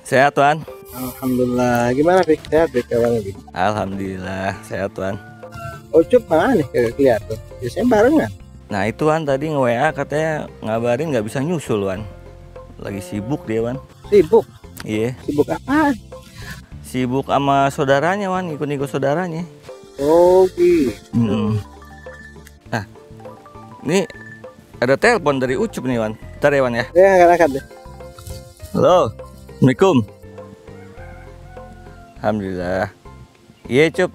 Sehat, Wan. Alhamdulillah. Gimana, Fik? Sehat, Fik, kabarnya, Fik? Alhamdulillah, sehat, Wan. Ucup mana nih kagak kelihatan? Biasanya barengan. Nah, itu Wan tadi nge-WA katanya ngabarin nggak bisa nyusul, Wan. Lagi sibuk dia, Wan. Sibuk? Iya, Sibuk apaan? sibuk sama saudaranya, Wan, ikut-ikut saudaranya. Oh, gitu. Nah, ini ada telepon dari Ucup nih, Wan. Ntar ya, Wan ya. Ya, angkat deh. Halo, Assalamualaikum. Alhamdulillah. Iya, Cup.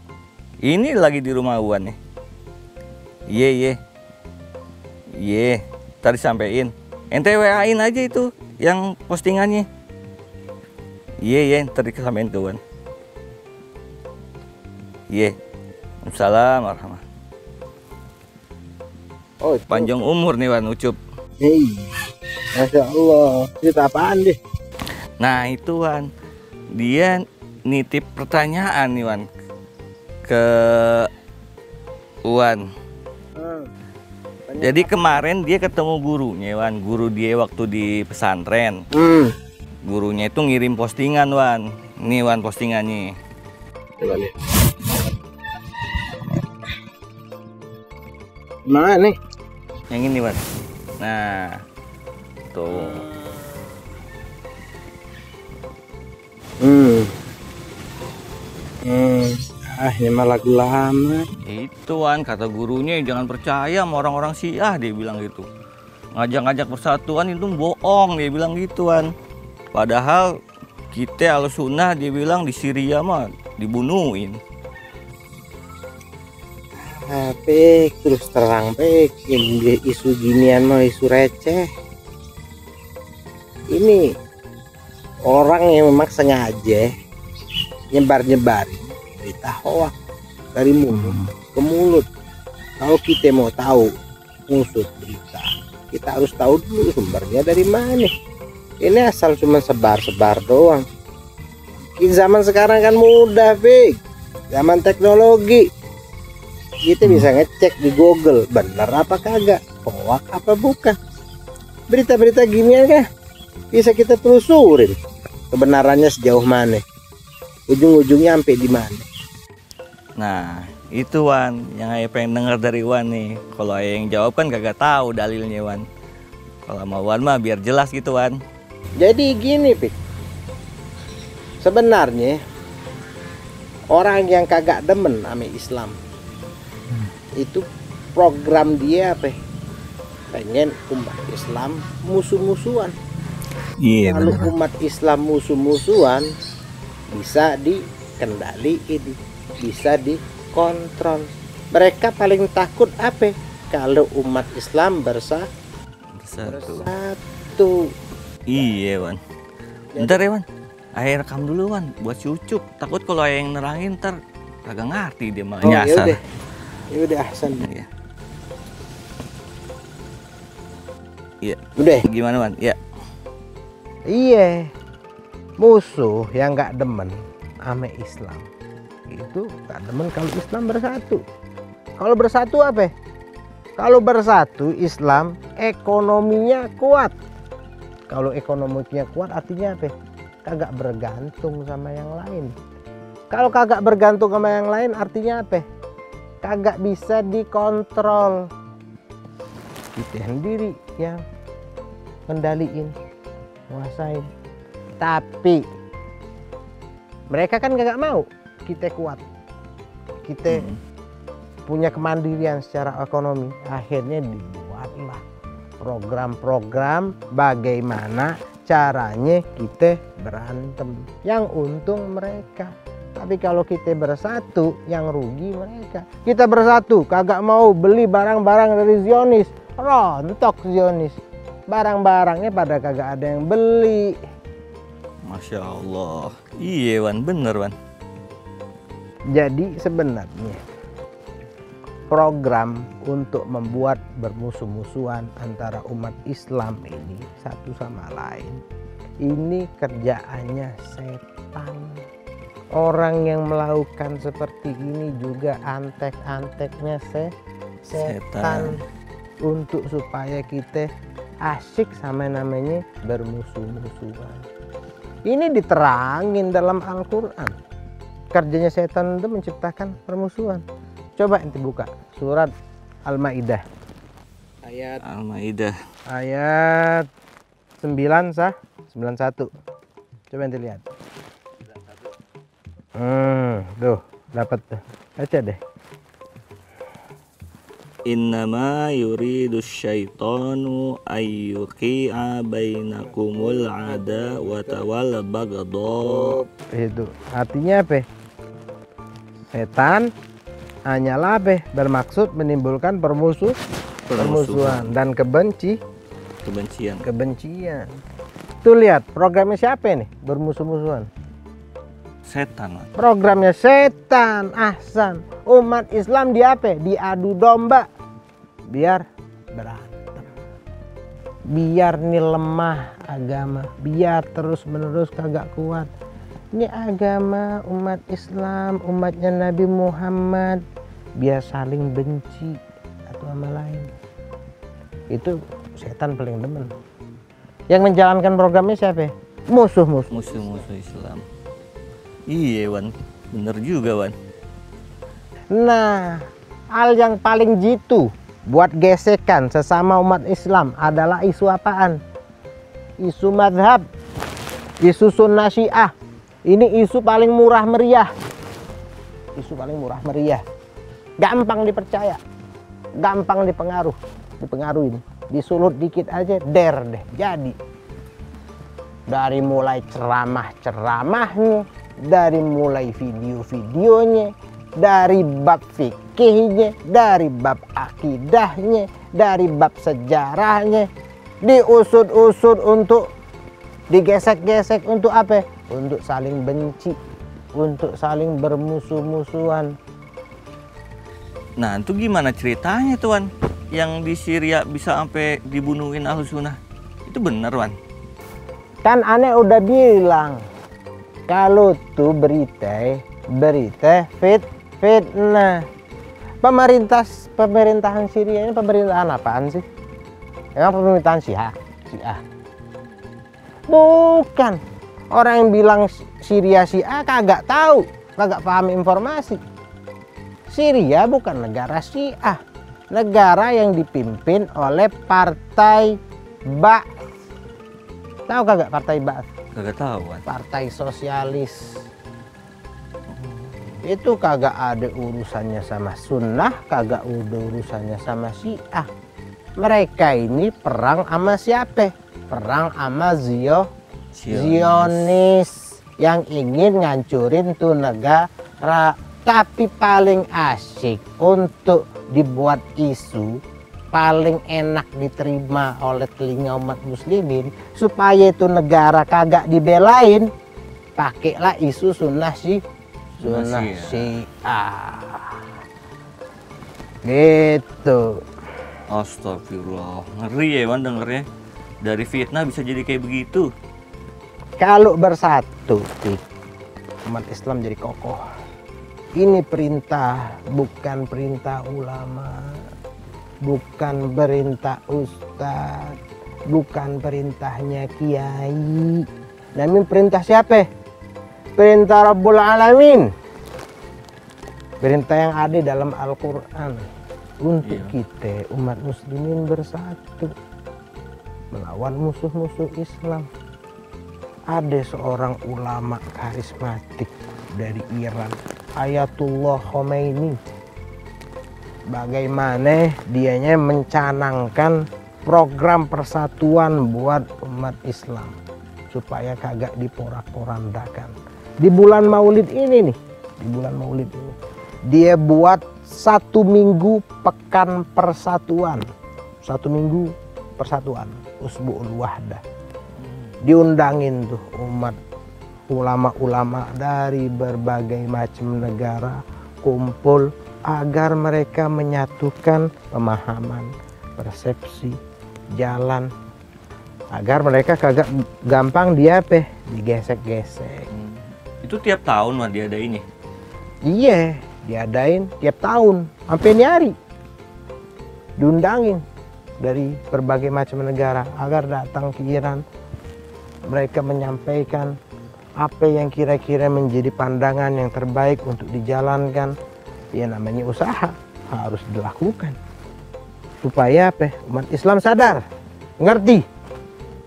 Ini lagi di rumah Wan nih. Iya. Tadi sampein. Ente WA-in aja itu yang postingannya. Iya, ntar disampein ke Wan. Iya. Assalamualaikum warahmatullahi. Oh, Panjang umur nih Wan Ucup. Hei, Masya Allah. Cerita apaan deh? Nah itu Wan, dia nitip pertanyaan nih Wan ke Wan. Jadi kemarin dia ketemu gurunya Wan, guru dia waktu di pesantren. Gurunya itu ngirim postingan Wan. Ini Wan postingannya. Coba lihat. Mana nih? Yang ini Wan. Nah, tuh. Ini mah lagu lama. Itu Wan, kata gurunya jangan percaya sama orang-orang Syiah, dia bilang gitu. Ngajak-ngajak persatuan itu bohong, dia bilang gitu Wan. Padahal kita Ahlussunnah dia bilang di Syria mah dibunuhin. Pik, terus terang, Pik. Ini isu ginian mah isu receh. Ini orang yang memang sengaja nyebar-nyebarin berita hoak dari mulut ke mulut. Kalau kita mau tahu musuh berita, kita harus tahu dulu sumbernya dari mana. Ini asal cuma sebar-sebar doang. Di zaman sekarang kan mudah, Fik. Zaman teknologi. Kita bisa ngecek di Google benar apa kagak, hoak apa bukan. Berita-berita ginian kan bisa kita telusurin kebenarannya sejauh mana, ujung-ujungnya sampai di mana. Nah, itu Wan yang Ayah pengen denger dari Wan nih. Kalau Ayah yang jawab kan kagak tahu dalilnya Wan. Kalau sama Wan mah biar jelas gitu Wan. Jadi gini, Pik. Sebenarnya orang yang kagak demen sama Islam itu program dia apa? Pengen umat Islam musuh-musuhan. Iya Kalau umat Islam musuh-musuhan bisa dikendaliin, bisa dikontrol. Mereka paling takut apa? Kalau umat Islam bersatu. Iya Wan. Bentar ya Wan, Ayah rekam dulu Wan buat si Ucup. Takut kalau Ayah yang nerangin ntar kagak ngerti dia mah nyasar. Ya udah Ahsan. Iya. Udah. Gimana Wan? Ya. Iya. Musuh yang nggak demen sama Islam itu nggak demen kalau Islam bersatu. Kalau bersatu apa? Kalau bersatu Islam ekonominya kuat. Kalau ekonominya kuat artinya apa? Kagak bergantung sama yang lain. Kalau kagak bergantung sama yang lain artinya apa? Kagak bisa dikontrol. Kita sendiri yang kendaliin, nguasain. Tapi mereka kan kagak mau kita kuat. Kita punya kemandirian secara ekonomi. Akhirnya dibuatlah program-program bagaimana caranya kita berantem. Yang untung mereka. Tapi kalau kita bersatu, yang rugi mereka. Kita bersatu, kagak mau beli barang-barang dari Zionis. Rontok Zionis. Barang-barangnya pada kagak ada yang beli. Masya Allah. Iya Wan, bener Wan. Jadi sebenarnya program untuk membuat bermusuh-musuhan antara umat Islam ini satu sama lain, ini kerjaannya setan. Orang yang melakukan seperti ini juga antek-anteknya setan. Untuk supaya kita asik sama namanya bermusuh-musuhan. Ini diterangin dalam Al-Quran. Kerjanya setan itu menciptakan permusuhan. Coba ente buka surat Al-Maidah. Al-Maidah. Ayat 9 sah? 91. Coba ente lihat. Tuh, dapat tuh. Baca deh. Innama yuridus syaitanu ayyuqi'a bainakumul adawata wal baghdha. Itu artinya apa? Setan hanyalah apa? Bermaksud menimbulkan permusuhan dan Kebencian. Tuh lihat, programnya siapa nih? Bermusuh-musuhan. Setan. Programnya setan. Ahsan. Umat Islam diadu domba biar berantem, biar nih lemah agama, biar terus menerus kagak kuat. Ini agama umat Islam, umatnya Nabi Muhammad, biar saling benci satu sama lain. Itu setan paling demen. Yang menjalankan programnya siapa? Musuh-musuh Islam. Iya Wan, bener juga Wan. Nah, hal yang paling jitu buat gesekan sesama umat Islam adalah isu apaan? Isu madhab, isu sunnah syiah. Ini isu paling murah meriah. Gampang dipercaya, gampang dipengaruhin. Disulut dikit aja, deh jadi. Dari mulai ceramah-ceramahnya, dari mulai video-videonya, dari bab fikihnya, dari bab akidahnya, dari bab sejarahnya, diusut-usut untuk digesek-gesek untuk apa? Untuk saling benci, untuk saling bermusuh-musuhan. Nah itu gimana ceritanya tuh Wan? Yang di Syria bisa sampai dibunuhin Ahlus Sunnah. Itu bener Wan? Kan aneh udah bilang, kalau tuh berita fitnah. Pemerintahan Syria ini pemerintahan apaan sih? Emang pemerintahan Syiah? Bukan. Orang yang bilang Syria Syiah kagak tahu, kagak paham informasi. Syria bukan negara Syiah, negara yang dipimpin oleh Partai Ba'ath. Tahu kagak Partai Ba'ath? Kagak tahu Wan. Partai Sosialis. Itu kagak ada urusannya sama sunnah, kagak ada urusannya sama syiah. Mereka ini perang sama siapa? Perang sama Zionis yang ingin ngancurin tuh negara. Tapi paling asyik untuk dibuat isu, paling enak diterima oleh telinga umat muslimin, supaya itu negara kagak dibelain, pakailah isu sunnah syiah. Gitu. Astagfirullah, ngeri ya Wan dengernya. Dari fitnah bisa jadi kayak begitu. Kalau bersatu, umat Islam jadi kokoh. Ini perintah, bukan perintah ulama, bukan perintah ustaz, bukan perintahnya kiai. Namun perintah siapa? Perintah Rabbul Alamin. Perintah yang ada dalam Al-Quran. Untuk kita umat muslimin bersatu melawan musuh-musuh Islam. Ada seorang ulama karismatik dari Iran, Ayatullah Khomeini. Bagaimana dianya mencanangkan program persatuan buat umat Islam supaya kagak diporak-porandakan. Di bulan Maulid ini nih, dia buat 1 minggu pekan persatuan. 1 minggu persatuan, Usbu'ul Wahdah. Diundangin tuh umat ulama-ulama dari berbagai macam negara kumpul agar mereka menyatukan pemahaman, persepsi, jalan, agar mereka kagak gampang digesek-gesek. Itu tiap tahun mah diadain ya? Iya, diadain tiap tahun, sampai nyari. Diundangin dari berbagai macam negara agar datang ke Iran. Mereka menyampaikan apa yang kira-kira menjadi pandangan yang terbaik untuk dijalankan. Ya namanya usaha harus dilakukan supaya apa? Umat Islam sadar, ngerti,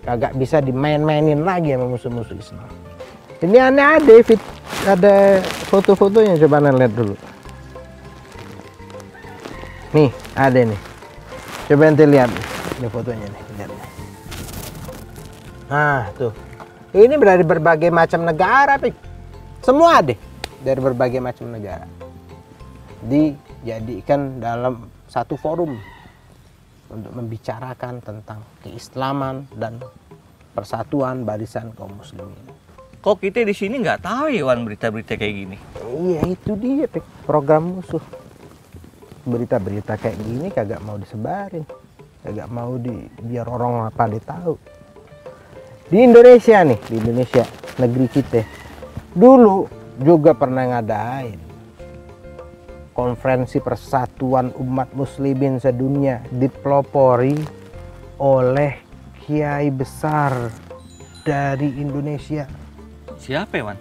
kagak bisa dimain-mainin lagi sama musuh-musuh Islam. Ini aneh ada foto-fotonya, coba anda lihat dulu. Nih ada nih, coba ente lihat ini fotonya nih, lihat. Nah tuh, ini dari berbagai macam negara, Pik. Semua deh dari berbagai macam negara dijadikan dalam satu forum untuk membicarakan tentang keislaman dan persatuan barisan kaum muslimin. Kok kita di sini nggak tahu ya Wan berita-berita kayak gini? Iya itu dia, Pik. Program musuh. Berita-berita kayak gini kagak mau disebarin, kagak mau biar orang pada tahu. Di Indonesia nih, di Indonesia negeri kita dulu juga pernah ngadain konferensi persatuan umat muslimin sedunia, dipelopori oleh kiai besar dari Indonesia. Siapa ya Wan?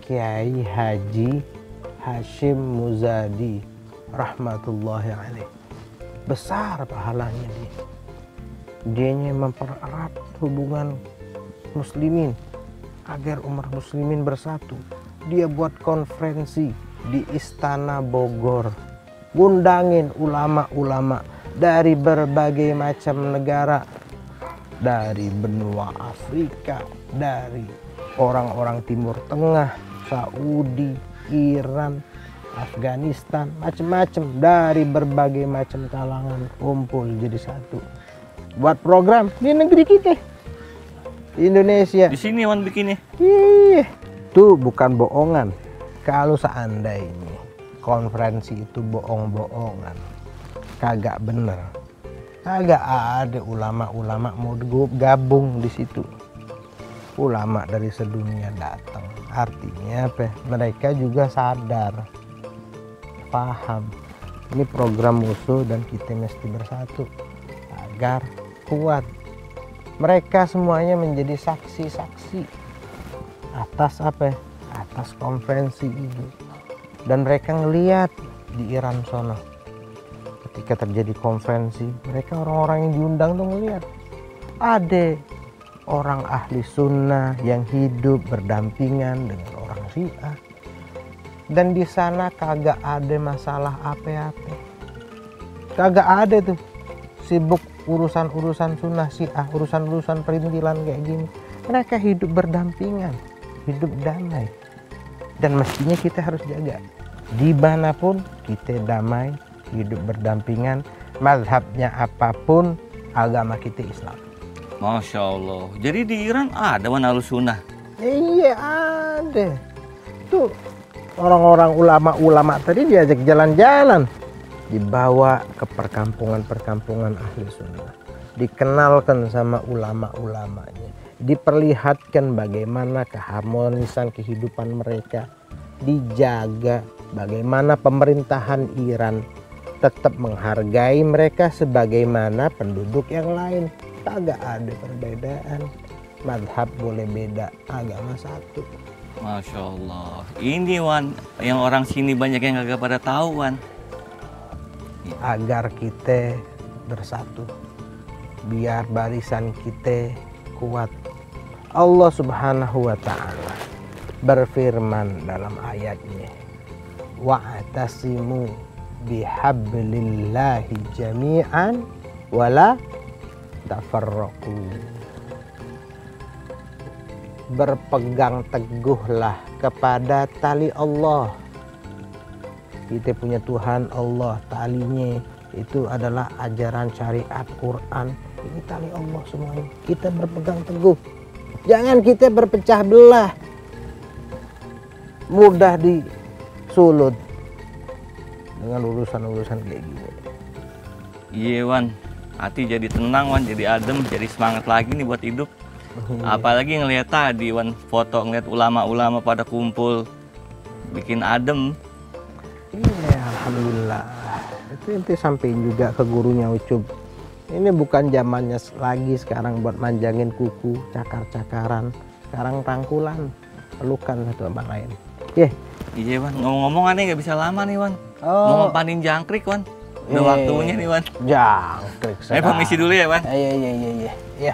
Kiai Haji Hashim Muzadi rahmatullahi alaih. Besar pahalanya dia. Dianya mempererat hubungan muslimin agar umat muslimin bersatu. Dia buat konferensi di Istana Bogor, ngundangin ulama-ulama dari berbagai macam negara, dari benua Afrika, dari orang-orang Timur Tengah, Saudi, Iran, Afghanistan, macam-macam, dari berbagai macam kalangan kumpul jadi satu buat program di negeri kita, Indonesia. Di sini Wan bikinnya. Ih, tuh bukan bohongan. Kalau seandainya konferensi itu bohong-bohongan, kagak bener, kagak ada ulama-ulama mau gabung di situ. Ulama dari sedunia datang, artinya apa? Mereka juga sadar, paham ini program musuh dan kita mesti bersatu agar kuat. Mereka semuanya menjadi saksi-saksi atas apa? Atas konferensi ini. Dan mereka ngelihat di Iran sono ketika terjadi konferensi, mereka orang-orang yang diundang tuh ngelihat ada orang ahli sunnah yang hidup berdampingan dengan orang Syiah, dan di sana kagak ada masalah apa-apa, kagak ada tuh sibuk urusan-urusan sunnah Syiah, urusan-urusan perintilan kayak gini. Mereka hidup berdampingan, hidup damai. Dan mestinya kita harus jaga dimanapun kita damai, hidup berdampingan, mazhabnya apapun, agama kita Islam. Masya Allah. Jadi di Iran ada Wan Ahlussunnah? Iya ada. Tuh orang-orang ulama-ulama tadi diajak jalan-jalan, dibawa ke perkampungan-perkampungan ahli sunnah, dikenalkan sama ulama-ulamanya, diperlihatkan bagaimana keharmonisan kehidupan mereka, dijaga bagaimana pemerintahan Iran tetap menghargai mereka sebagaimana penduduk yang lain. Kagak ada perbedaan, mazhab boleh beda, agama satu. Masya Allah. Ini Wan, yang orang sini banyak yang kagak pada tahu Wan. Agar kita bersatu, biar barisan kita kuat. Allah Subhanahu wa ta'ala berfirman dalam ayatnya, wa'tasimu bihablillahi jami'an wala tafarraqu. Berpegang teguhlah kepada tali Allah. Kita punya Tuhan Allah, talinya itu adalah ajaran syariat Quran. Ini tali Allah semuanya. Kita berpegang teguh. Jangan kita berpecah belah, mudah disulut dengan urusan-urusan kayak gini. Iya Wan, hati jadi tenang Wan, jadi adem, jadi semangat lagi nih buat hidup. Apalagi ngelihat tadi Wan, foto ngeliat ulama-ulama pada kumpul, bikin adem. Iya, alhamdulillah. Itu ente sampein juga ke gurunya Ucup. Ini bukan zamannya lagi sekarang buat manjangin kuku, cakar-cakaran. sekarang rangkulan, pelukan satu sama lain. Ye. Iya Wan, ngomong-ngomong aneh nggak bisa lama nih Wan. Oh. Mau ngempanin jangkrik Wan. Udah waktunya nih Wan. Jangkrik. Saya permisi dulu ya Wan. Iya.